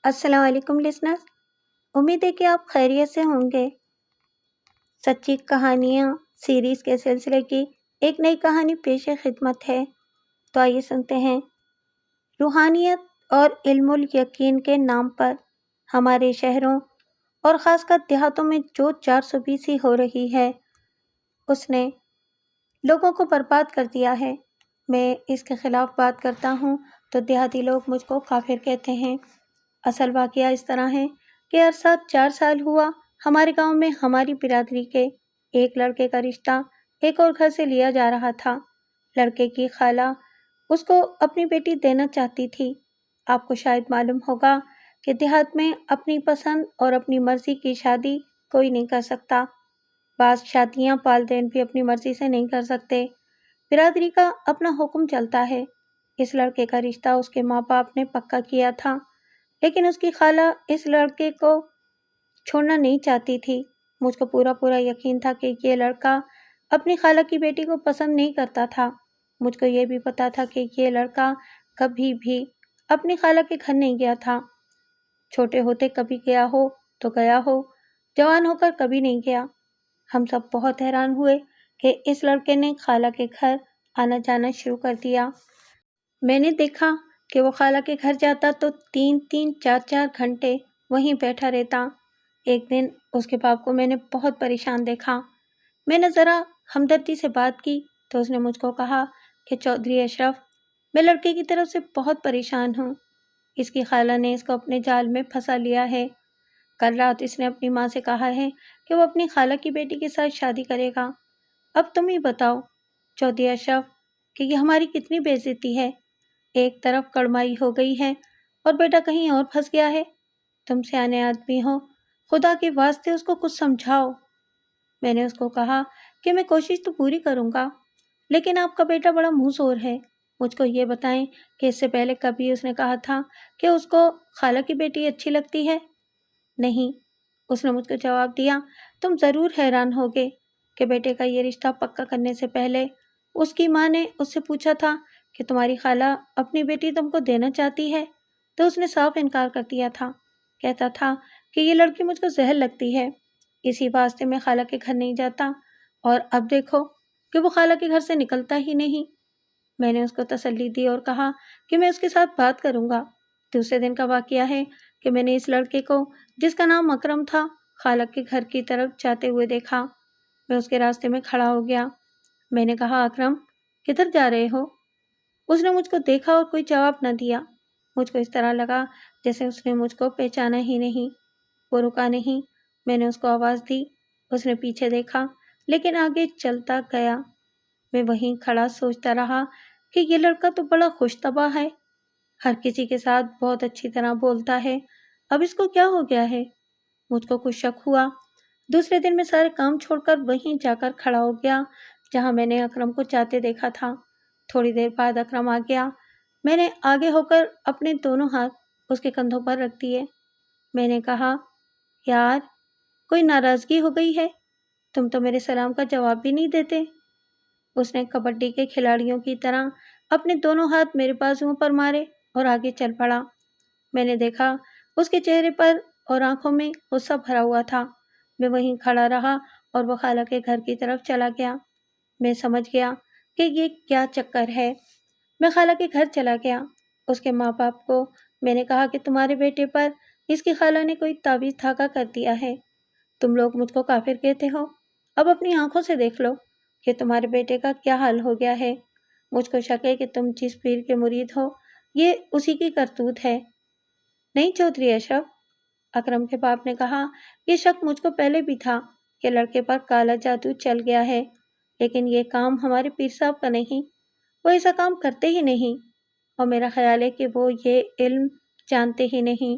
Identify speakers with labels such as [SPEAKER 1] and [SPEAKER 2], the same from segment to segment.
[SPEAKER 1] السلام علیکم لسنرز، امید ہے کہ آپ خیریت سے ہوں گے۔ سچی کہانیاں سیریز کے سلسلے کی ایک نئی کہانی پیش خدمت ہے، تو آئیے سنتے ہیں۔ روحانیت اور علم الیقین کے نام پر ہمارے شہروں اور خاص کر دیہاتوں میں جو 420 ہو رہی ہے، اس نے لوگوں کو برباد کر دیا ہے۔ میں اس کے خلاف بات کرتا ہوں تو دیہاتی لوگ مجھ کو کافر کہتے ہیں۔ اصل واقعہ اس طرح ہے کہ عرصہ 4 سال ہوا ہمارے گاؤں میں ہماری برادری کے ایک لڑکے کا رشتہ ایک اور گھر سے لیا جا رہا تھا۔ لڑکے کی خالہ اس کو اپنی بیٹی دینا چاہتی تھی۔ آپ کو شاید معلوم ہوگا کہ دیہات میں اپنی پسند اور اپنی مرضی کی شادی کوئی نہیں کر سکتا۔ بعض شادیاں والدین بھی اپنی مرضی سے نہیں کر سکتے، برادری کا اپنا حکم چلتا ہے۔ اس لڑکے کا رشتہ اس کے ماں باپ نے پکا کیا تھا، لیکن اس کی خالہ اس لڑکے کو چھوڑنا نہیں چاہتی تھی۔ مجھ کو پورا یقین تھا کہ یہ لڑکا اپنی خالہ کی بیٹی کو پسند نہیں کرتا تھا۔ مجھ کو یہ بھی پتا تھا کہ یہ لڑکا کبھی بھی اپنی خالہ کے گھر نہیں گیا تھا۔ چھوٹے ہوتے کبھی گیا ہو تو گیا ہو، جوان ہو کر کبھی نہیں گیا۔ ہم سب بہت حیران ہوئے کہ اس لڑکے نے خالہ کے گھر آنا جانا شروع کر دیا۔ میں نے دیکھا کہ وہ خالہ کے گھر جاتا تو 3-4 گھنٹے وہیں بیٹھا رہتا۔ ایک دن اس کے باپ کو میں نے بہت پریشان دیکھا۔ میں نے ذرا ہمدردی سے بات کی تو اس نے مجھ کو کہا کہ چودھری اشرف، میں لڑکے کی طرف سے بہت پریشان ہوں۔ اس کی خالہ نے اس کو اپنے جال میں پھنسا لیا ہے۔ کل رات اس نے اپنی ماں سے کہا ہے کہ وہ اپنی خالہ کی بیٹی کے ساتھ شادی کرے گا۔ اب تم ہی بتاؤ چودھری اشرف کہ یہ ہماری کتنی بے عزتی ہے۔ ایک طرف کڑمائی ہو گئی ہے اور بیٹا کہیں اور پھنس گیا ہے۔ تم سیانے آدمی ہو، خدا کے واسطے اس کو کچھ سمجھاؤ۔ میں نے اس کو کہا کہ میں کوشش تو پوری کروں گا، لیکن آپ کا بیٹا بڑا منہ زور ہے۔ مجھ کو یہ بتائیں کہ اس سے پہلے کبھی اس نے کہا تھا کہ اس کو خالہ کی بیٹی اچھی لگتی ہے؟ نہیں، اس نے مجھ کو جواب دیا۔ تم ضرور حیران ہوگے کہ بیٹے کا یہ رشتہ پکا کرنے سے پہلے اس کی ماں نے اس سے پوچھا تھا کہ تمہاری خالہ اپنی بیٹی تم کو دینا چاہتی ہے، تو اس نے صاف انکار کر دیا تھا۔ کہتا تھا کہ یہ لڑکی مجھ کو زہر لگتی ہے، اسی واسطے میں خالہ کے گھر نہیں جاتا، اور اب دیکھو کہ وہ خالہ کے گھر سے نکلتا ہی نہیں۔ میں نے اس کو تسلی دی اور کہا کہ میں اس کے ساتھ بات کروں گا۔ دوسرے دن کا واقعہ ہے کہ میں نے اس لڑکے کو، جس کا نام اکرم تھا، خالہ کے گھر کی طرف جاتے ہوئے دیکھا۔ میں اس کے راستے میں کھڑا ہو گیا۔ میں نے کہا، اکرم، کدھر جا رہے ہو؟ اس نے مجھ کو دیکھا اور کوئی جواب نہ دیا۔ مجھ کو اس طرح لگا جیسے اس نے مجھ کو پہچانا ہی نہیں۔ وہ رکا نہیں۔ میں نے اس کو آواز دی۔ اس نے پیچھے دیکھا لیکن آگے چلتا گیا۔ میں وہیں کھڑا سوچتا رہا کہ یہ لڑکا تو بڑا خوش طبع ہے، ہر کسی کے ساتھ بہت اچھی طرح بولتا ہے، اب اس کو کیا ہو گیا ہے؟ مجھ کو کچھ شک ہوا۔ دوسرے دن میں سارے کام چھوڑ کر وہیں جا کر کھڑا ہو گیا جہاں میں نے اکرم کو جاتے دیکھا تھا۔ تھوڑی دیر بعد اکرم آ گیا۔ میں نے آگے ہو کر اپنے دونوں ہاتھ اس کے کندھوں پر رکھ دیے۔ میں نے کہا، یار، کوئی ناراضگی ہو گئی ہے؟ تم تو میرے سلام کا جواب بھی نہیں دیتے۔ اس نے کبڈی کے کھلاڑیوں کی طرح اپنے دونوں ہاتھ میرے بازوؤں پر مارے اور آگے چل پڑا۔ میں نے دیکھا اس کے چہرے پر اور آنکھوں میں غصہ بھرا ہوا تھا۔ میں وہیں کھڑا رہا اور وہ خالہ کے گھر کی طرف چلا گیا۔ میں سمجھ گیا کہ یہ کیا چکر ہے۔ میں خالہ کے گھر چلا گیا۔ اس کے ماں باپ کو میں نے کہا کہ تمہارے بیٹے پر اس کی خالہ نے کوئی تعویذ دھاگا کر دیا ہے۔ تم لوگ مجھ کو کافر کہتے ہو، اب اپنی آنکھوں سے دیکھ لو کہ تمہارے بیٹے کا کیا حال ہو گیا ہے۔ مجھ کو شک ہے کہ تم جس پیر کے مرید ہو، یہ اسی کی کرتوت ہے۔ نہیں چودھری اشرف، اکرم کے باپ نے کہا، یہ شک مجھ کو پہلے بھی تھا کہ لڑکے پر کالا جادو چل گیا ہے، لیکن یہ کام ہمارے پیر صاحب کا نہیں، وہ ایسا کام کرتے ہی نہیں، اور میرا خیال ہے کہ وہ یہ علم جانتے ہی نہیں۔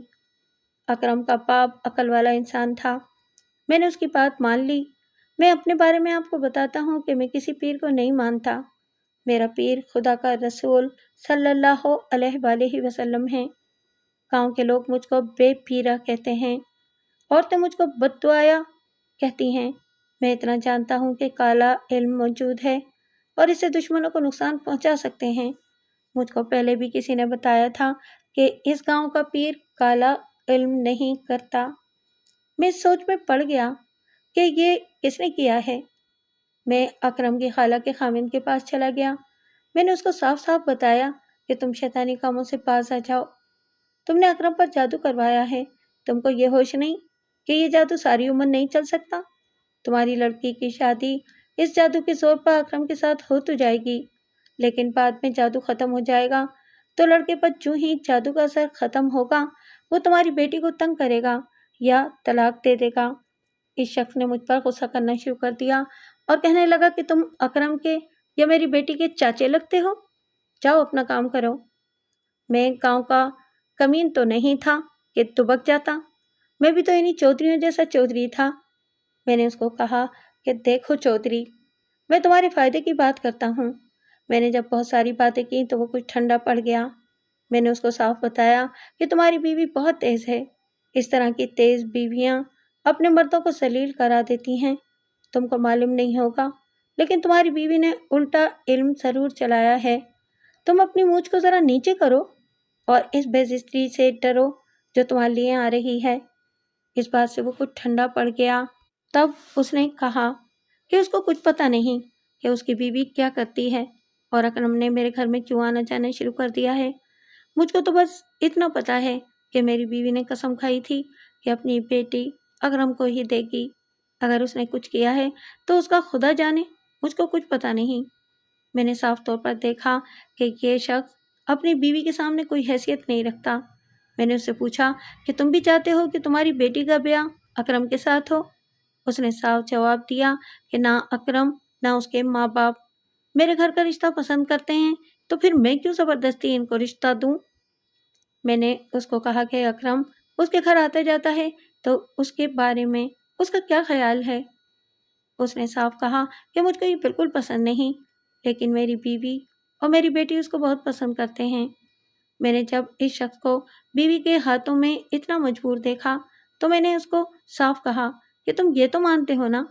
[SPEAKER 1] اکرم کا باپ عقل والا انسان تھا۔ میں نے اس کی بات مان لی۔ میں اپنے بارے میں آپ کو بتاتا ہوں کہ میں کسی پیر کو نہیں مانتا۔ میرا پیر خدا کا رسول صلی اللہ علیہ وآلہ وسلم ہے۔ گاؤں کے لوگ مجھ کو بے پیرا کہتے ہیں، عورتیں مجھ کو بد دعایا کہتی ہیں۔ میں اتنا جانتا ہوں کہ کالا علم موجود ہے اور اس سے دشمنوں کو نقصان پہنچا سکتے ہیں۔ مجھ کو پہلے بھی کسی نے بتایا تھا کہ اس گاؤں کا پیر کالا علم نہیں کرتا۔ میں سوچ میں پڑ گیا کہ یہ کس نے کیا ہے۔ میں اکرم کی خالہ کے خاوند کے پاس چلا گیا۔ میں نے اس کو صاف صاف بتایا کہ تم شیطانی کاموں سے باز آ جاؤ۔ تم نے اکرم پر جادو کروایا ہے۔ تم کو یہ ہوش نہیں کہ یہ جادو ساری عمر نہیں چل سکتا۔ تمہاری لڑکی کی شادی اس جادو کے زور پر اکرم کے ساتھ ہو تو جائے گی، لیکن بعد میں جادو ختم ہو جائے گا تو لڑکے پر جو ہی جادو کا اثر ختم ہوگا وہ تمہاری بیٹی کو تنگ کرے گا یا طلاق دے دے گا۔ اس شخص نے مجھ پر غصہ کرنا شروع کر دیا اور کہنے لگا کہ تم اکرم کے یا میری بیٹی کے چاچے لگتے ہو، جاؤ اپنا کام کرو۔ میں گاؤں کا کمین تو نہیں تھا کہ دبک جاتا، میں بھی تو انہی چودھریوں جیسا چودھری تھا۔ میں نے اس کو کہا کہ دیکھو چودھری، میں تمہارے فائدے کی بات کرتا ہوں۔ میں نے جب بہت ساری باتیں کی تو وہ کچھ ٹھنڈا پڑ گیا۔ میں نے اس کو صاف بتایا کہ تمہاری بیوی بہت تیز ہے، اس طرح کی تیز بیویاں اپنے مردوں کو ذلیل کرا دیتی ہیں۔ تم کو معلوم نہیں ہوگا لیکن تمہاری بیوی نے الٹا علم ضرور چلایا ہے۔ تم اپنی مونچھ کو ذرا نیچے کرو اور اس بےزتی سے ڈرو جو تمہارے لیے آ رہی ہے۔ اس بات سے وہ کچھ ٹھنڈا پڑ گیا۔ تب اس نے کہا کہ اس کو کچھ پتہ نہیں کہ اس کی بیوی کیا کرتی ہے اور اکرم نے میرے گھر میں کیوں آنا جانا شروع کر دیا ہے۔ مجھ کو تو بس اتنا پتہ ہے کہ میری بیوی نے قسم کھائی تھی کہ اپنی بیٹی اکرم کو ہی دے گی۔ اگر اس نے کچھ کیا ہے تو اس کا خدا جانے، مجھ کو کچھ پتہ نہیں۔ میں نے صاف طور پر دیکھا کہ یہ شخص اپنی بیوی کے سامنے کوئی حیثیت نہیں رکھتا۔ میں نے اس سے پوچھا کہ تم بھی چاہتے ہو کہ تمہاری بیٹی کا بیاہ اکرم کے ساتھ ہو؟ اس نے صاف جواب دیا کہ نہ اکرم نہ اس کے ماں باپ میرے گھر کا رشتہ پسند کرتے ہیں، تو پھر میں کیوں زبردستی ان کو رشتہ دوں؟ میں نے اس کو کہا کہ اکرم اس کے گھر آتا جاتا ہے تو اس کے بارے میں اس کا کیا خیال ہے؟ اس نے صاف کہا کہ مجھ کو یہ بالکل پسند نہیں، لیکن میری بیوی اور میری بیٹی اس کو بہت پسند کرتے ہیں۔ میں نے جب اس شخص کو بیوی کے ہاتھوں میں اتنا مجبور دیکھا تو میں نے اس کو صاف کہا کہ تم یہ تو مانتے ہو نا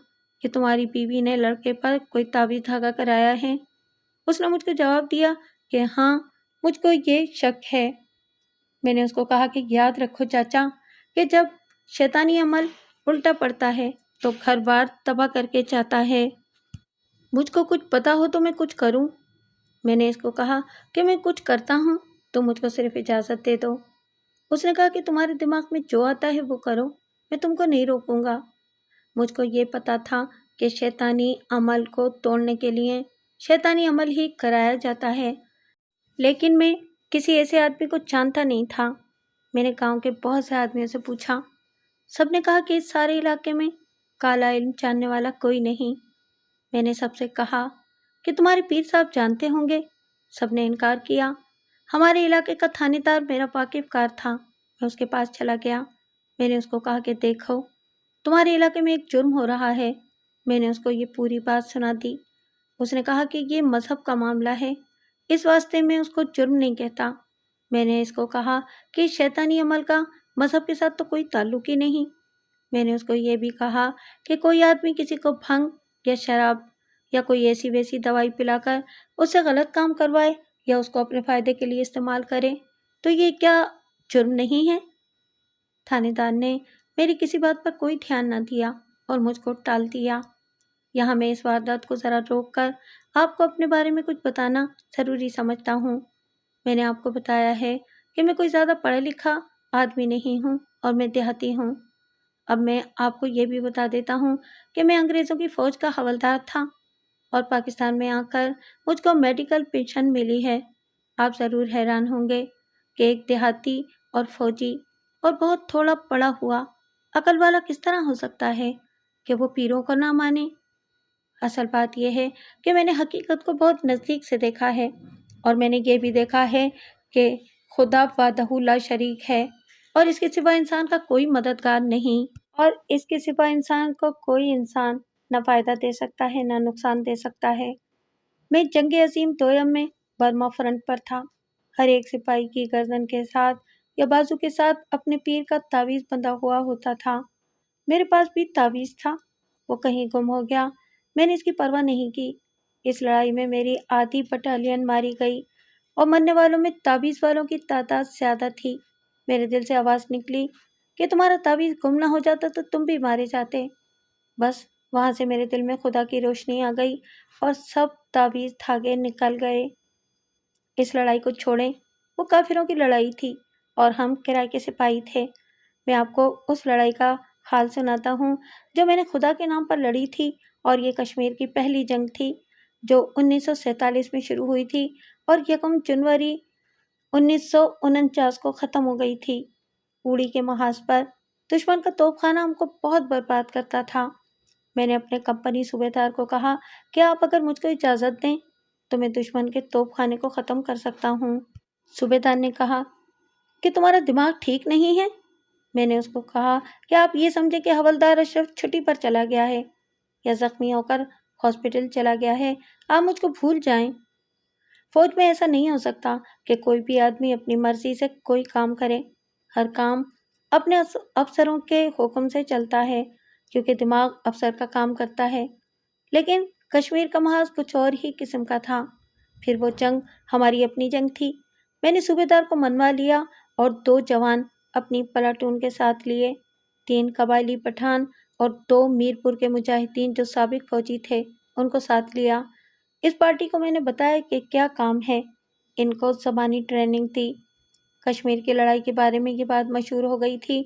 [SPEAKER 1] کہ تمہاری بیوی نے لڑکے پر کوئی تعویذ دھاگا کرایا ہے؟ اس نے مجھ کو جواب دیا کہ ہاں، مجھ کو یہ شک ہے۔ میں نے اس کو کہا کہ یاد رکھو چاچا کہ جب شیطانی عمل الٹا پڑتا ہے تو گھر بار تباہ کر کے جاتا ہے۔ مجھ کو کچھ پتا ہو تو میں کچھ کروں۔ میں نے اس کو کہا کہ میں کچھ کرتا ہوں تو مجھ کو صرف اجازت دے دو۔ اس نے کہا کہ تمہارے دماغ میں جو آتا ہے وہ کرو، میں تم کو نہیں روکوں گا۔ مجھ کو یہ پتا تھا کہ شیطانی عمل کو توڑنے کے لیے شیطانی عمل ہی کرایا جاتا ہے، لیکن میں کسی ایسے آدمی کو جانتا نہیں تھا۔ میں نے گاؤں کے بہت سے آدمیوں سے پوچھا، سب نے کہا کہ اس سارے علاقے میں کالا علم جاننے والا کوئی نہیں۔ میں نے سب سے کہا کہ تمہارے پیر صاحب جانتے ہوں گے؟ سب نے انکار کیا۔ ہمارے علاقے کا تھانے دار میرا واقف کار تھا، میں اس کے پاس چلا گیا۔ میں نے اس کو کہا کہ دیکھو، تمہارے علاقے میں ایک جرم ہو رہا ہے۔ میں نے اس کو یہ پوری بات سنا دی۔ اس نے کہا کہ یہ مذہب کا معاملہ ہے، اس واسطے میں اس کو جرم نہیں کہتا۔ میں نے اس کو کہا کہ شیطانی عمل کا مذہب کے ساتھ تو کوئی تعلق ہی نہیں۔ میں نے اس کو یہ بھی کہا کہ کوئی آدمی کسی کو بھنگ یا شراب یا کوئی ایسی ویسی دوائی پلا کر اس سے غلط کام کروائے یا اس کو اپنے فائدے کے لیے استعمال کرے تو یہ کیا جرم نہیں ہے؟ تھانے دار نے میری کسی بات پر کوئی دھیان نہ دیا اور مجھ کو ٹال دیا۔ یہاں میں اس واردات کو ذرا روک کر آپ کو اپنے بارے میں کچھ بتانا ضروری سمجھتا ہوں۔ میں نے آپ کو بتایا ہے کہ میں کوئی زیادہ پڑھا لکھا آدمی نہیں ہوں اور میں دیہاتی ہوں۔ اب میں آپ کو یہ بھی بتا دیتا ہوں کہ میں انگریزوں کی فوج کا حوالدار تھا اور پاکستان میں آ کر مجھ کو میڈیکل پینشن ملی ہے۔ آپ ضرور حیران ہوں گے کہ ایک دیہاتی اور فوجی اور بہت تھوڑا پڑھا ہوا عقل والا کس طرح ہو سکتا ہے کہ وہ پیروں کو نہ مانے۔ اصل بات یہ ہے کہ میں نے حقیقت کو بہت نزدیک سے دیکھا ہے اور میں نے یہ بھی دیکھا ہے کہ خدا وحدہ لا شریک ہے اور اس کے سوا انسان کا کوئی مددگار نہیں، اور اس کے سوا انسان کو کوئی انسان نہ فائدہ دے سکتا ہے نہ نقصان دے سکتا ہے۔ میں جنگ عظیم دوئم میں برما فرنٹ پر تھا۔ ہر ایک سپاہی کی گردن کے ساتھ یا بازو کے ساتھ اپنے پیر کا تعویذ بندھا ہوا ہوتا تھا۔ میرے پاس بھی تعویذ تھا، وہ کہیں گم ہو گیا۔ میں نے اس کی پرواہ نہیں کی۔ اس لڑائی میں میری آدھی بٹالین ماری گئی اور مرنے والوں میں تعویذ والوں کی تعداد زیادہ تھی۔ میرے دل سے آواز نکلی کہ تمہارا تعویذ گم نہ ہو جاتا تو تم بھی مارے جاتے۔ بس وہاں سے میرے دل میں خدا کی روشنی آ گئی اور سب تعویذ دھاگے نکل گئے۔ اس لڑائی کو چھوڑیں، وہ کافروں کی لڑائی تھی اور ہم کرائے کے سپاہی تھے۔ میں آپ کو اس لڑائی کا حال سناتا ہوں جو میں نے خدا کے نام پر لڑی تھی، اور یہ کشمیر کی پہلی جنگ تھی جو 1947 میں شروع ہوئی تھی اور 1 جنوری 1949 کو ختم ہو گئی تھی۔ اوڑی کے محاذ پر دشمن کا توپ خانہ ہم کو بہت برباد کرتا تھا۔ میں نے اپنے کمپنی صوبے دار کو کہا کہ آپ اگر مجھ کو اجازت دیں تو میں دشمن کے توپ خانے کو ختم کر سکتا ہوں۔ صوبے دار نے کہا کہ تمہارا دماغ ٹھیک نہیں ہے؟ میں نے اس کو کہا کہ آپ یہ سمجھے کہ حوالدار اشرف چھٹی پر چلا گیا ہے یا زخمی ہو کر ہاسپٹل چلا گیا ہے، آپ مجھ کو بھول جائیں۔ فوج میں ایسا نہیں ہو سکتا کہ کوئی بھی آدمی اپنی مرضی سے کوئی کام کرے۔ ہر کام اپنے افسروں کے حکم سے چلتا ہے کیونکہ دماغ افسر کا کام کرتا ہے۔ لیکن کشمیر کا محاذ کچھ اور ہی قسم کا تھا۔ پھر وہ جنگ ہماری اپنی جنگ تھی۔ میں نے صوبے دار کو منوا لیا اور 2 جوان اپنی پلاٹون کے ساتھ لیے، 3 قبائلی پٹھان اور 2 میرپور کے مجاہدین جو سابق فوجی تھے ان کو ساتھ لیا۔ اس پارٹی کو میں نے بتایا کہ کیا کام ہے۔ ان کو زبانی ٹریننگ تھی۔ کشمیر کی لڑائی کے بارے میں یہ بات مشہور ہو گئی تھی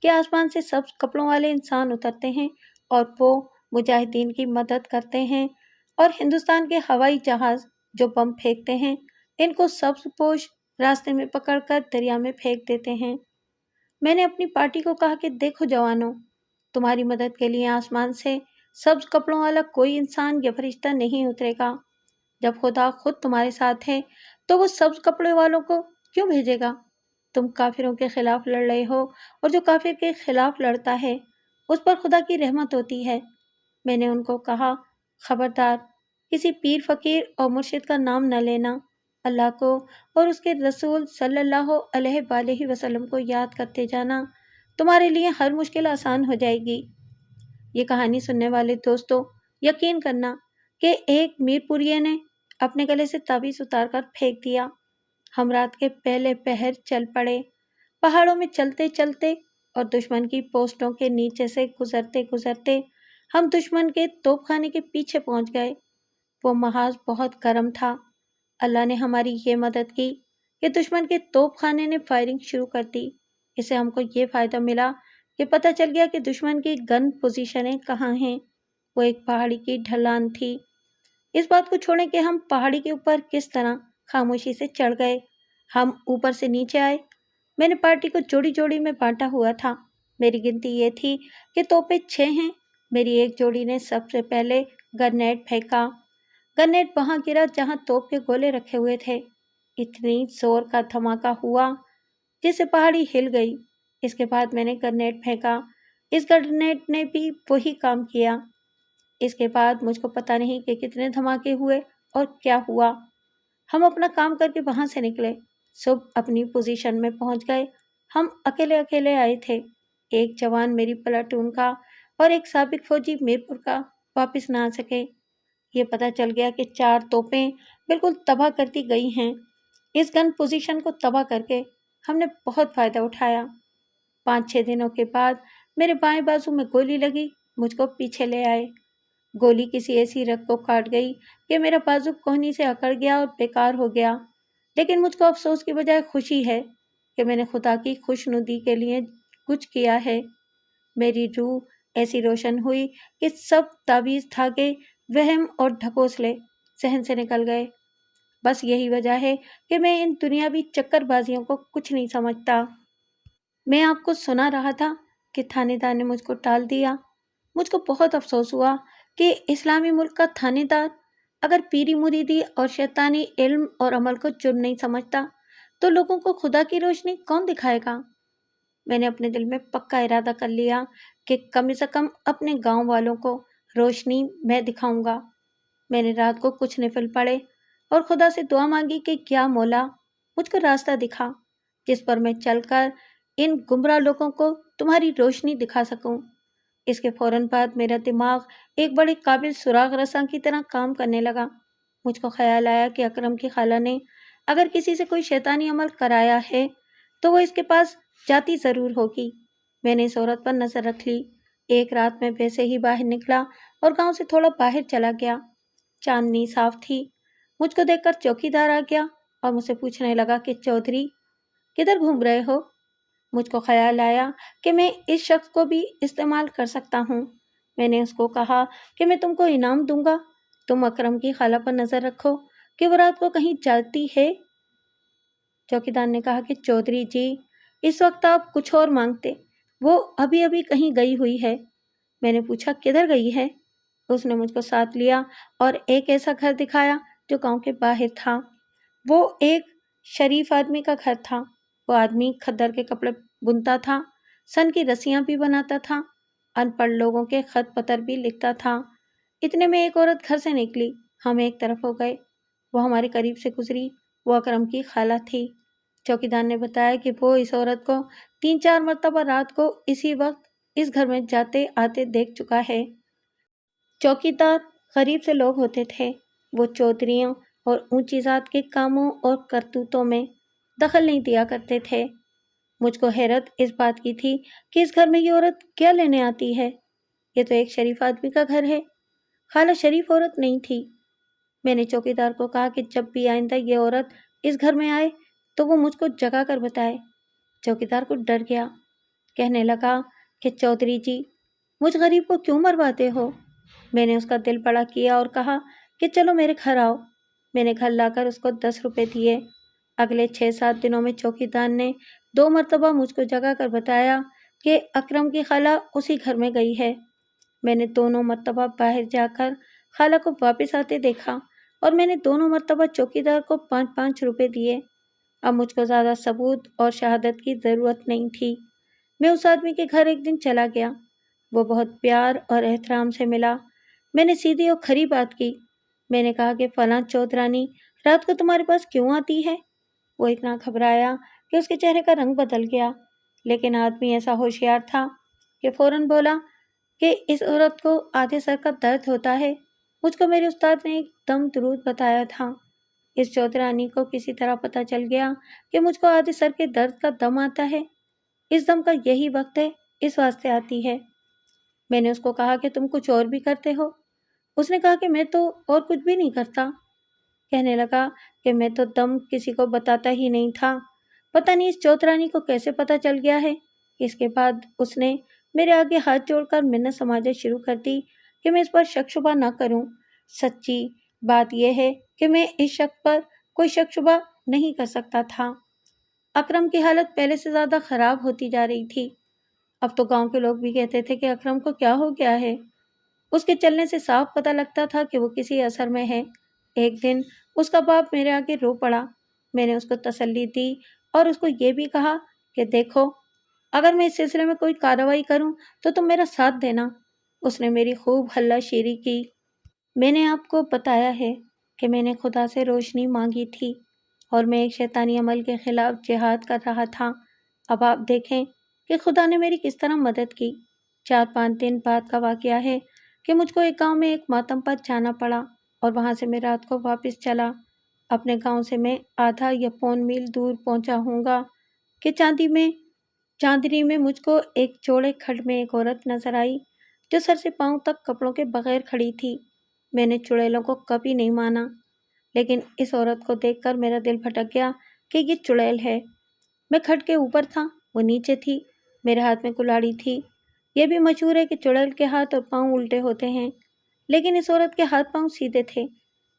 [SPEAKER 1] کہ آسمان سے سبز کپڑوں والے انسان اترتے ہیں اور وہ مجاہدین کی مدد کرتے ہیں، اور ہندوستان کے ہوائی جہاز جو بم پھینکتے ہیں ان کو سبز پوش راستے میں پکڑ کر دریا میں پھینک دیتے ہیں۔ میں نے اپنی پارٹی کو کہا کہ دیکھو جوانوں، تمہاری مدد کے لیے آسمان سے سبز کپڑوں والا کوئی انسان یا فرشتہ نہیں اترے گا۔ جب خدا خود تمہارے ساتھ ہے تو وہ سبز کپڑے والوں کو کیوں بھیجے گا؟ تم کافروں کے خلاف لڑ رہے ہو، اور جو کافر کے خلاف لڑتا ہے اس پر خدا کی رحمت ہوتی ہے۔ میں نے ان کو کہا خبردار، کسی پیر فقیر اور مرشد کا نام نہ لینا۔ اللہ کو اور اس کے رسول صلی اللہ علیہ وآلہ وسلم کو یاد کرتے جانا، تمہارے لیے ہر مشکل آسان ہو جائے گی۔ یہ کہانی سننے والے دوستوں، یقین کرنا کہ ایک میر پوریے نے اپنے گلے سے تعویذ اتار کر پھینک دیا۔ ہم رات کے پہلے پہر چل پڑے، پہاڑوں میں چلتے چلتے اور دشمن کی پوسٹوں کے نیچے سے گزرتے گزرتے ہم دشمن کے توپ خانے کے پیچھے پہنچ گئے۔ وہ محاذ بہت گرم تھا۔ اللہ نے ہماری یہ مدد کی کہ دشمن کے توپ خانے نے فائرنگ شروع کر دی۔ اس سے ہم کو یہ فائدہ ملا کہ پتہ چل گیا کہ دشمن کی گن پوزیشنیں کہاں ہیں۔ وہ ایک پہاڑی کی ڈھلان تھی۔ اس بات کو چھوڑیں کہ ہم پہاڑی کے اوپر کس طرح خاموشی سے چڑھ گئے۔ ہم اوپر سے نیچے آئے۔ میں نے پارٹی کو جوڑی جوڑی میں بانٹا ہوا تھا۔ میری گنتی یہ تھی کہ توپیں 6 ہیں۔ میری ایک جوڑی نے سب سے پہلے گرنیڈ پھینکا۔ گرنیڈ وہاں گرا جہاں توپ کے گولے رکھے ہوئے تھے۔ اتنی زور کا دھماکہ ہوا جس سے پہاڑی ہل گئی۔ اس کے بعد میں نے گرنیڈ پھینکا۔ اس گرنیڈ نے بھی وہی کام کیا۔ اس کے بعد مجھ کو پتہ نہیں کہ کتنے دھماکے ہوئے اور کیا ہوا۔ ہم اپنا کام کر کے وہاں سے نکلے۔ صبح اپنی پوزیشن میں پہنچ گئے۔ ہم اکیلے اکیلے آئے تھے۔ ایک جوان میری پلاٹون کا اور ایک سابق فوجی میرپور کا واپس نہ آ سکے۔ یہ پتہ چل گیا کہ 4 توپیں بالکل تباہ کر دی گئی ہیں۔ اس گن پوزیشن کو تباہ کر کے ہم نے بہت فائدہ اٹھایا۔ 5-6 دنوں کے بعد میرے بائیں بازو میں گولی لگی، مجھ کو پیچھے لے آئے۔ گولی کسی ایسی رگ کو کاٹ گئی کہ میرا بازو کوہنی سے اکڑ گیا اور بیکار ہو گیا۔ لیکن مجھ کو افسوس کی بجائے خوشی ہے کہ میں نے خدا کی خوشنودی کے لیے کچھ کیا ہے۔ میری روح ایسی روشن ہوئی کہ سب تعویذ دھاگے، وہم اور ڈھکوسلے ذہن سے نکل گئے۔ بس یہی وجہ ہے کہ میں ان دنیاوی چکر بازیوں کو کچھ نہیں سمجھتا۔ میں آپ کو سنا رہا تھا کہ تھانے دار نے مجھ کو ٹال دیا۔ مجھ کو بہت افسوس ہوا کہ اسلامی ملک کا تھانے دار اگر پیری مریدی اور شیطانی علم اور عمل کو جرم نہیں سمجھتا تو لوگوں کو خدا کی روشنی کون دکھائے گا؟ میں نے اپنے دل میں پکا ارادہ کر لیا کہ کم سے کم اپنے گاؤں والوں کو روشنی میں دکھاؤں گا۔ میں نے رات کو کچھ نفل پڑھے اور خدا سے دعا مانگی کہ کیا مولا مجھ کو راستہ دکھا جس پر میں چل کر ان گمراہ لوگوں کو تمہاری روشنی دکھا سکوں۔ اس کے فوراً بعد میرا دماغ ایک بڑے قابل سراغ رساں کی طرح کام کرنے لگا۔ مجھ کو خیال آیا کہ اکرم کی خالہ نے اگر کسی سے کوئی شیطانی عمل کرایا ہے تو وہ اس کے پاس جاتی ضرور ہوگی۔ میں نے اس عورت پر نظر رکھ لی۔ ایک رات میں ویسے ہی باہر نکلا اور گاؤں سے تھوڑا باہر چلا گیا۔ چاندنی صاف تھی۔ مجھ کو دیکھ کر چوکیدار آ گیا اور مجھ سے پوچھنے لگا کہ چودھری کدھر گھوم رہے ہو؟ مجھ کو خیال آیا کہ میں اس شخص کو بھی استعمال کر سکتا ہوں۔ میں نے اس کو کہا کہ میں تم کو انعام دوں گا، تم اکرم کی خالہ پر نظر رکھو کہ وہ رات کو کہیں جاتی ہے۔ چوکیدار نے کہا کہ چودھری جی اس وقت آپ کچھ اور مانگتے، وہ ابھی ابھی کہیں گئی ہوئی ہے۔ میں نے پوچھا کدھر گئی ہے؟ اس نے مجھ کو ساتھ لیا اور ایک ایسا گھر دکھایا جو گاؤں کے باہر تھا۔ وہ ایک شریف آدمی کا گھر تھا۔ وہ آدمی کھدر کے کپڑے بنتا تھا، سن کی رسیاں بھی بناتا تھا، ان پڑھ لوگوں کے خط پتر بھی لکھتا تھا۔ اتنے میں ایک عورت گھر سے نکلی، ہم ایک طرف ہو گئے۔ وہ ہمارے قریب سے گزری، وہ اکرم کی خالہ تھی۔ چوکیدار نے بتایا کہ وہ اس عورت کو 3-4 مرتبہ رات کو اسی وقت اس گھر میں جاتے آتے دیکھ چکا ہے۔ چوکیدار غریب سے لوگ ہوتے تھے، وہ چودھریوں اور اونچی ذات کے کاموں اور کرتوتوں میں دخل نہیں دیا کرتے تھے۔ مجھ کو حیرت اس بات کی تھی کہ اس گھر میں یہ عورت کیا لینے آتی ہے؟ یہ تو ایک شریف آدمی کا گھر ہے۔ خالہ شریف عورت نہیں تھی۔ میں نے چوکیدار کو کہا کہ جب بھی آئندہ یہ عورت اس گھر میں آئے تو وہ مجھ کو جگا کر بتائے۔ چوکیدار کو ڈر گیا، کہنے لگا کہ چودھری جی مجھ غریب کو کیوں مرواتے ہو؟ میں نے اس کا دل بڑا کیا اور کہا کہ چلو میرے گھر آؤ۔ میں نے گھر لا کر اس کو 10 روپے دیے۔ اگلے 6-7 دنوں میں چوکیدار نے 2 مرتبہ مجھ کو جگا کر بتایا کہ اکرم کی خالہ اسی گھر میں گئی ہے۔ میں نے دونوں مرتبہ باہر جا کر خالہ کو واپس آتے دیکھا اور میں نے دونوں مرتبہ چوکیدار کو 5-5 روپے دیے۔ اب مجھ کو زیادہ ثبوت اور شہادت کی ضرورت نہیں تھی۔ میں اس آدمی کے گھر ایک دن چلا گیا۔ وہ بہت پیار اور احترام سے ملا۔ میں نے سیدھی اور کھری بات کی۔ میں نے کہا کہ فلاں چودھرانی رات کو تمہارے پاس کیوں آتی ہے؟ وہ اتنا گھبرایا کہ اس کے چہرے کا رنگ بدل گیا، لیکن آدمی ایسا ہوشیار تھا کہ فوراً بولا کہ اس عورت کو آدھے سر کا درد ہوتا ہے۔ مجھ کو میرے استاد نے ایک دم درود بتایا تھا۔ اس چودھرانی کو کسی طرح پتہ چل گیا کہ مجھ کو آدھے سر کے درد کا دم آتا ہے۔ اس دم کا یہی وقت ہے، اس واسطے آتی ہے۔ میں نے اس کو کہا کہ تم کچھ اور بھی کرتے ہو؟ اس نے کہا کہ میں تو اور کچھ بھی نہیں کرتا۔ کہنے لگا کہ میں تو دم کسی کو بتاتا ہی نہیں تھا، پتہ نہیں اس چودھرانی کو کیسے پتہ چل گیا ہے۔ اس کے بعد اس نے میرے آگے ہاتھ جوڑ کر منت سماجت شروع کر دی کہ میں اس پر شک شبہ نہ کروں۔ سچی بات یہ ہے کہ میں اس شخص پر کوئی شک شبہ نہیں کر سکتا تھا۔ اکرم کی حالت پہلے سے زیادہ خراب ہوتی جا رہی تھی۔ اب تو گاؤں کے لوگ بھی کہتے تھے کہ اکرم کو کیا ہو گیا ہے۔ اس کے چلنے سے صاف پتہ لگتا تھا کہ وہ کسی اثر میں ہے۔ ایک دن اس کا باپ میرے آگے رو پڑا۔ میں نے اس کو تسلی دی اور اس کو یہ بھی کہا کہ دیکھو اگر میں اس سلسلے میں کوئی کارروائی کروں تو تم میرا ساتھ دینا۔ اس نے میری خوب ہلہ شیری کی۔ میں نے آپ کو بتایا ہے کہ میں نے خدا سے روشنی مانگی تھی اور میں ایک شیطانی عمل کے خلاف جہاد کر رہا تھا۔ اب آپ دیکھیں کہ خدا نے میری کس طرح مدد کی۔ 4-5 دن بعد کا واقعہ ہے کہ مجھ کو ایک گاؤں میں ایک ماتم پر جانا پڑا اور وہاں سے میں رات کو واپس چلا۔ اپنے گاؤں سے میں آدھا یا پون میل دور پہنچا ہوں گا کہ چاندنی میں مجھ کو ایک چوڑے کھڈ میں ایک عورت نظر آئی جو سر سے پاؤں تک کپڑوں کے بغیر کھڑی تھی۔ میں نے چڑیلوں کو کبھی نہیں مانا، لیکن اس عورت کو دیکھ کر میرا دل بھٹک گیا کہ یہ چڑیل ہے۔ میں کھڈ کے اوپر تھا، وہ نیچے تھی، میرے ہاتھ میں کلاڑی تھی۔ یہ بھی مشہور ہے کہ چڑیل کے ہاتھ اور پاؤں الٹے ہوتے ہیں، لیکن اس عورت کے ہاتھ پاؤں سیدھے تھے۔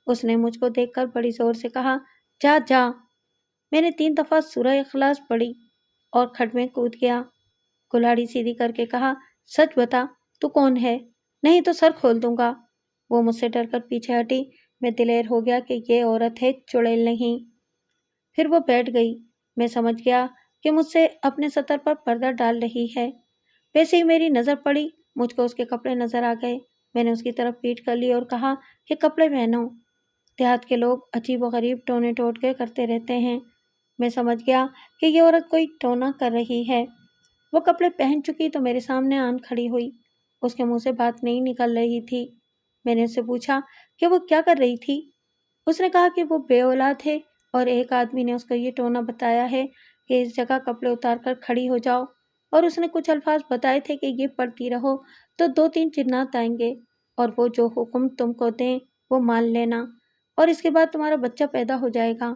[SPEAKER 1] اس نے مجھ کو دیکھ کر بڑی زور سے کہا جا جا۔ میں نے 3 دفعہ سورہ اخلاص پڑھی اور کھڈ میں کود گیا۔ کلاڑی سیدھی کر کے کہا سچ بتا تو کون ہے، نہیں تو سر کھول دوں گا۔ وہ مجھ سے ڈر کر پیچھے ہٹی۔ میں دلیر ہو گیا کہ یہ عورت ہے، چڑیل نہیں۔ پھر وہ بیٹھ گئی۔ میں سمجھ گیا کہ مجھ سے اپنے سطر پر پردہ ڈال رہی ہے۔ ویسے ہی میری نظر پڑی، مجھ کو اس کے کپڑے نظر آ گئے۔ میں نے اس کی طرف پیٹ کر لی اور کہا کہ کپڑے پہنو۔ دیہات کے لوگ عجیب و غریب ٹونے ٹوٹکے کرتے رہتے ہیں۔ میں سمجھ گیا کہ یہ عورت کوئی ٹونا کر رہی ہے۔ وہ کپڑے پہن چکی تو میرے سامنے آن کھڑی ہوئی۔ اس کے منہ سے بات نہیں نکل رہی تھی۔ میں نے اس سے پوچھا کہ وہ کیا کر رہی تھی۔ اس نے کہا کہ وہ بے اولاد ہے اور ایک آدمی نے اس کو یہ ٹونا بتایا ہے کہ اس جگہ کپڑے اتار کر کھڑی ہو جاؤ، اور اس نے کچھ الفاظ بتائے تھے کہ یہ پڑھتی رہو تو 2-3 جنات آئیں گے اور وہ جو حکم تم کو دیں وہ مان لینا، اور اس کے بعد تمہارا بچہ پیدا ہو جائے گا۔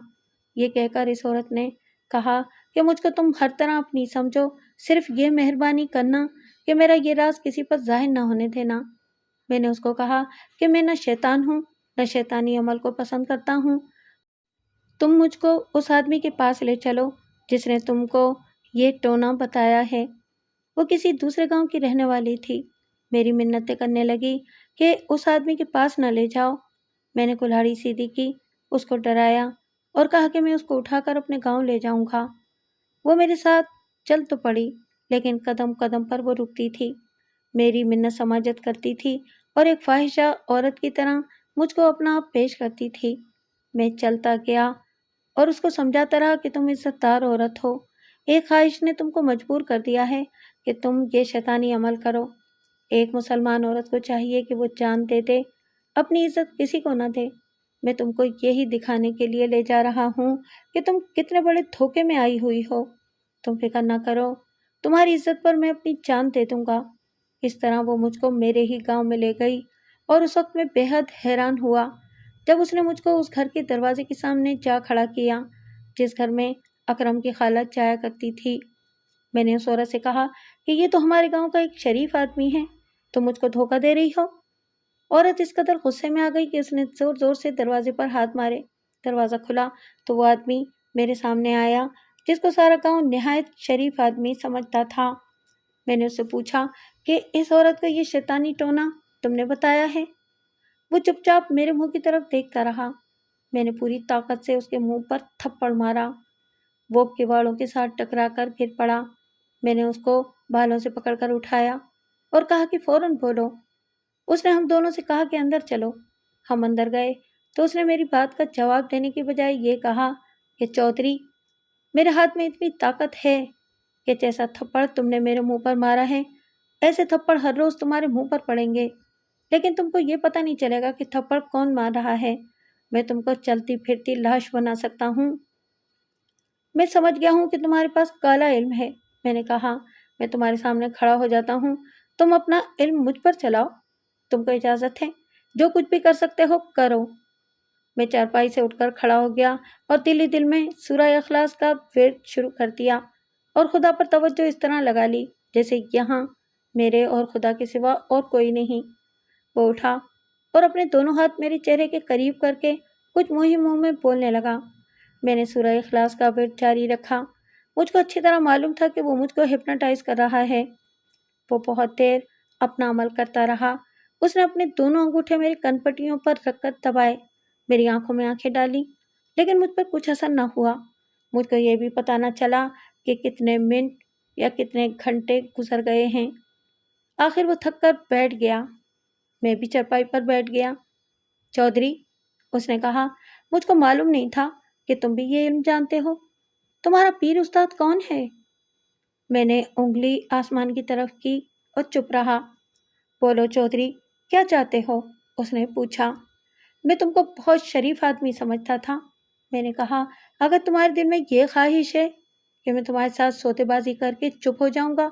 [SPEAKER 1] یہ کہہ کر اس عورت نے کہا کہ مجھ کو تم ہر طرح اپنی سمجھو، صرف یہ مہربانی کرنا کہ میرا یہ راز کسی پر ظاہر نہ ہونے دینا۔ میں نے اس کو کہا کہ میں نہ شیطان ہوں، نہ شیطانی عمل کو پسند کرتا ہوں۔ تم مجھ کو اس آدمی کے پاس لے چلو جس نے تم کو یہ ٹونا بتایا ہے۔ وہ کسی دوسرے گاؤں کی رہنے والی تھی۔ میری منتیں کرنے لگی کہ اس آدمی کے پاس نہ لے جاؤ۔ میں نے کلہاڑی سیدھی کی، اس کو ڈرایا اور کہا کہ میں اس کو اٹھا کر اپنے گاؤں لے جاؤں گا۔ وہ میرے ساتھ چل تو پڑی، لیکن قدم قدم پر وہ رکتی تھی، میری منت سماجت کرتی تھی اور ایک فاحشہ عورت کی طرح مجھ کو اپنا آپ پیش کرتی تھی۔ میں چلتا گیا اور اس کو سمجھاتا رہا کہ تم عزت دار عورت ہو، ایک خواہش نے تم کو مجبور کر دیا ہے کہ تم یہ شیطانی عمل کرو۔ ایک مسلمان عورت کو چاہیے کہ وہ جان دے دے، اپنی عزت کسی کو نہ دے۔ میں تم کو یہی دکھانے کے لیے لے جا رہا ہوں کہ تم کتنے بڑے دھوکے میں آئی ہوئی ہو۔ تم فکر نہ کرو، تمہاری عزت پر میں اپنی جان دے دوں گا۔ اس طرح وہ مجھ کو میرے ہی گاؤں میں لے گئی، اور اس وقت میں بے حد حیران ہوا جب اس نے مجھ کو اس گھر کے دروازے کے سامنے جا کھڑا کیا جس گھر میں اکرم کی خالہ جایا کرتی تھی۔ میں نے اس عورت سے کہا کہ یہ تو ہمارے گاؤں کا ایک شریف آدمی ہے، تم مجھ کو دھوکہ دے رہی ہو۔ عورت اس قدر غصے میں آ گئی کہ اس نے زور زور سے دروازے پر ہاتھ مارے۔ دروازہ کھلا تو وہ آدمی میرے سامنے آیا جس کو سارا گاؤں نہایت شریف آدمی سمجھتا تھا۔ میں نے اس سے پوچھا کہ اس عورت کا یہ شیطانی ٹونا تم نے بتایا ہے؟ وہ چپ چاپ میرے منہ کی طرف دیکھتا رہا۔ میں نے پوری طاقت سے اس کے منہ پر تھپڑ مارا۔ وہ کواڑوں کے ساتھ ٹکرا کر گر پڑا۔ میں نے اس کو بالوں سے پکڑ کر اٹھایا اور کہا کہ فوراً بولو۔ اس نے ہم دونوں سے کہا کہ اندر چلو۔ ہم اندر گئے تو اس نے میری بات کا جواب دینے کی بجائے یہ کہا کہ چودھری، میرے ہاتھ میں اتنی طاقت ہے کہ جیسا تھپڑ تم نے میرے منہ پر مارا ہے ایسے تھپڑ ہر روز تمہارے منہ پر پڑیں گے، لیکن تم کو یہ پتہ نہیں چلے گا کہ تھپڑ کون مار رہا ہے۔ میں تم کو چلتی پھرتی لاش بنا سکتا ہوں۔ میں سمجھ گیا ہوں کہ تمہارے پاس کالا علم ہے۔ میں نے کہا میں تمہارے سامنے کھڑا ہو جاتا ہوں، تم اپنا علم مجھ پر چلاؤ، تم کو اجازت ہے، جو کچھ بھی کر سکتے ہو کرو۔ میں چارپائی سے اٹھ کر کھڑا ہو گیا اور دل ہی دل میں سورہ اخلاص کا ورد شروع کر دیا اور خدا پر توجہ اس طرح لگا لی جیسے یہاں میرے اور خدا کے سوا اور کوئی نہیں۔ وہ اٹھا اور اپنے دونوں ہاتھ میرے چہرے کے قریب کر کے کچھ منہ ہی منہ میں بولنے لگا۔ میں نے سورہ اخلاص کا ورد جاری رکھا۔ مجھ کو اچھی طرح معلوم تھا کہ وہ مجھ کو ہپنوٹائز کر رہا ہے۔ وہ بہت دیر اپنا عمل کرتا رہا۔ اس نے اپنے دونوں انگوٹھے میری کن پٹیوں پر رکھ کر دبائے، میری آنکھوں میں آنکھیں ڈالی، لیکن مجھ پر کچھ اثر نہ ہوا۔ مجھ کو یہ بھی پتہ نہ چلا کہ کتنے منٹ یا کتنے گھنٹے گزر گئے ہیں۔ آخر وہ تھک کر بیٹھ گیا۔ میں بھی چرپائی پر بیٹھ گیا۔ چودھری، اس نے کہا، مجھ کو معلوم نہیں تھا کہ تم بھی یہ علم جانتے ہو۔ تمہارا پیر استاد کون ہے؟ میں نے انگلی آسمان کی طرف کی اور چپ رہا۔ بولو چودھری، کیا چاہتے ہو؟ اس نے پوچھا۔ میں تم کو بہت شریف آدمی سمجھتا تھا۔ میں نے کہا اگر تمہارے دل میں یہ خواہش ہے کہ میں تمہارے ساتھ سوتے بازی کر کے چپ ہو جاؤں گا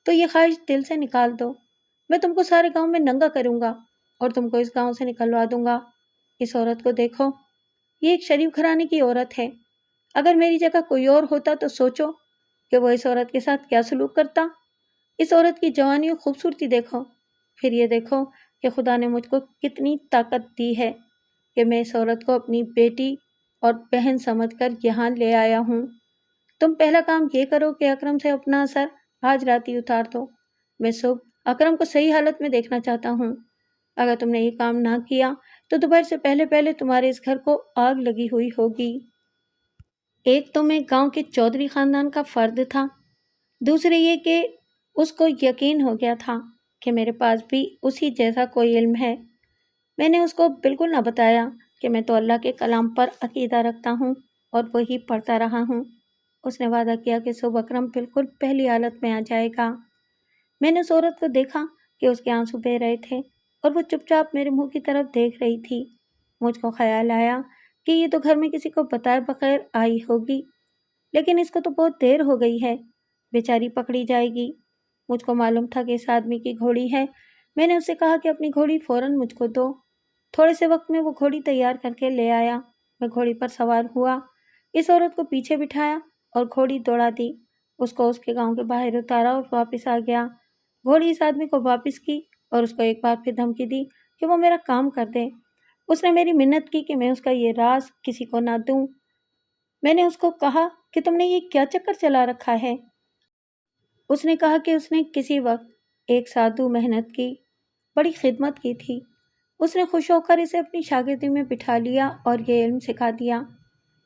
[SPEAKER 1] تو یہ خواہش دل سے نکال دو۔ میں تم کو سارے گاؤں میں ننگا کروں گا اور تم کو اس گاؤں سے نکلوا دوں گا۔ اس عورت کو دیکھو، یہ ایک شریف گھرانے کی عورت ہے۔ اگر میری جگہ کوئی اور ہوتا تو سوچو کہ وہ اس عورت کے ساتھ کیا سلوک کرتا۔ اس عورت کی جوانی اور خوبصورتی دیکھو، پھر یہ دیکھو کہ خدا نے مجھ کو کتنی طاقت دی ہے کہ میں اس عورت کو اپنی بیٹی اور بہن سمجھ کر یہاں لے آیا ہوں۔ تم پہلا کام یہ کرو کہ اکرم سے اپنا اثر آج رات ہی اتار دو۔ میں صبح اکرم کو صحیح حالت میں دیکھنا چاہتا ہوں۔ اگر تم نے یہ کام نہ کیا تو دوپہر سے پہلے پہلے تمہارے اس گھر کو آگ لگی ہوئی ہوگی۔ ایک تو میں گاؤں کے چودھری خاندان کا فرد تھا، دوسرے یہ کہ اس کو یقین ہو گیا تھا کہ میرے پاس بھی اسی جیسا کوئی علم ہے۔ میں نے اس کو بالکل نہ بتایا کہ میں تو اللہ کے کلام پر عقیدہ رکھتا ہوں اور وہی پڑھتا رہا ہوں۔ اس نے وعدہ کیا کہ صبح اکرم بالکل پہلی حالت میں آ جائے گا۔ میں نے اس عورت کو دیکھا کہ اس کے آنسو بہہ رہے تھے اور وہ چپ چاپ میرے منہ کی طرف دیکھ رہی تھی۔ مجھ کو خیال آیا کہ یہ تو گھر میں کسی کو بتائے بغیر آئی ہوگی، لیکن اس کو تو بہت دیر ہو گئی ہے، بیچاری پکڑی جائے گی۔ مجھ کو معلوم تھا کہ اس آدمی کی گھوڑی ہے۔ میں نے اسے کہا کہ اپنی گھوڑی فوراً مجھ کو دو۔ تھوڑے سے وقت میں وہ گھوڑی تیار کر کے لے آیا۔ میں گھوڑی پر سوار ہوا، اس عورت کو پیچھے بٹھایا اور گھوڑی دوڑا دی، اس کو اس کے گاؤں کے باہر اتارا اور واپس آ گیا۔ گھوڑی اس آدمی کو واپس کی اور اس کو ایک بار پھر دھمکی دی کہ وہ میرا کام کر دے۔ اس نے میری منت کی کہ میں اس کا یہ راز کسی کو نہ دوں۔ میں نے اس کو کہا کہ تم نے یہ کیا چکر چلا رکھا ہے؟ اس نے کہا کہ اس نے کسی وقت ایک سادھو محنت کی، بڑی خدمت کی تھی۔ اس نے خوش ہو کر اسے اپنی شاگردی میں بٹھا لیا اور یہ علم سکھا دیا۔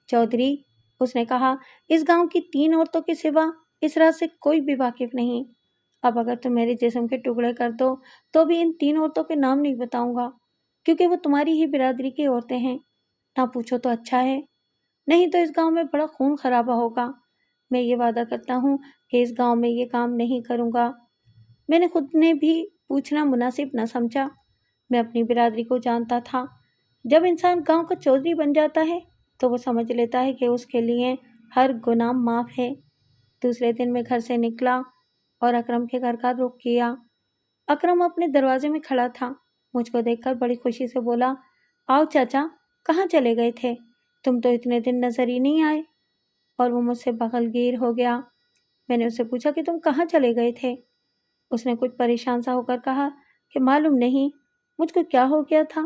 [SPEAKER 1] چودھری، اس نے کہا، اس گاؤں کی 3 عورتوں کے سوا اس راز سے کوئی بھی واقف نہیں۔ اب اگر تم میرے جسم کے ٹکڑے کر دو تو بھی ان 3 عورتوں کے نام نہیں بتاؤں گا، کیونکہ وہ تمہاری ہی برادری کی عورتیں ہیں۔ نہ پوچھو تو اچھا ہے، نہیں تو اس گاؤں میں بڑا خون خرابہ ہوگا۔ میں یہ وعدہ کرتا ہوں کہ اس گاؤں میں یہ کام نہیں کروں گا۔ میں نے خود نے بھی پوچھنا مناسب نہ سمجھا۔ میں اپنی برادری کو جانتا تھا۔ جب انسان گاؤں کا چودھری بن جاتا ہے تو وہ سمجھ لیتا ہے کہ اس کے لیے ہر گناہ معاف ہے۔ دوسرے دن میں گھر سے نکلا اور اکرم کے گھر کا رخ کیا۔ اکرم اپنے دروازے میں کھڑا تھا۔ مجھ کو دیکھ کر بڑی خوشی سے بولا، آؤ چاچا، کہاں چلے گئے تھے؟ تم تو اتنے دن نظر ہی نہیں آئے۔ اور وہ مجھ سے بغل گیر ہو گیا۔ میں نے اس سے پوچھا کہ تم کہاں چلے گئے تھے؟ اس نے کچھ پریشان سا ہو کر کہا کہ معلوم نہیں مجھ کو کیا ہو گیا تھا،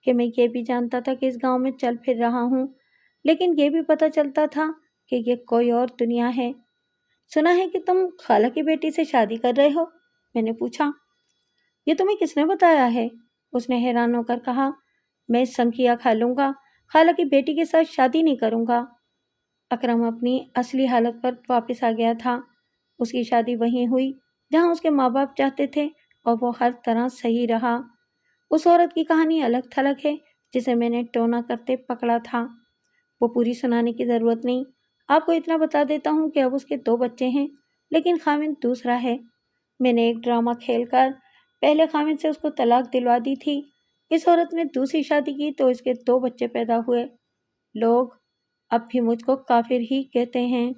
[SPEAKER 1] کہ میں یہ بھی جانتا تھا کہ اس گاؤں میں چل پھر رہا ہوں، لیکن یہ بھی پتہ چلتا تھا کہ یہ کوئی اور دنیا ہے۔ سنا ہے کہ تم خالہ کی بیٹی سے شادی کر رہے ہو؟ میں نے پوچھا۔ یہ تمہیں کس نے بتایا ہے؟ اس نے حیران ہو کر کہا، میں سنکھیا کھا لوں گا، خالہ کی بیٹی کے ساتھ شادی نہیں کروں گا۔ اکرم اپنی اصلی حالت پر واپس آ گیا تھا۔ اس کی شادی وہیں ہوئی جہاں اس کے ماں باپ چاہتے تھے اور وہ ہر طرح صحیح رہا۔ اس عورت کی کہانی الگ تھلگ ہے جسے میں نے ٹونا کرتے پکڑا تھا۔ وہ پوری سنانے کی ضرورت نہیں، آپ کو اتنا بتا دیتا ہوں کہ اب اس کے 2 بچے ہیں، لیکن خاوند دوسرا ہے۔ میں نے ایک ڈرامہ کھیل کر پہلے خاوند سے اس کو طلاق دلوا دی تھی۔ اس عورت نے دوسری شادی کی تو اس کے 2 بچے پیدا ہوئے۔ لوگ اب بھی مجھ کو کافر ہی کہتے ہیں۔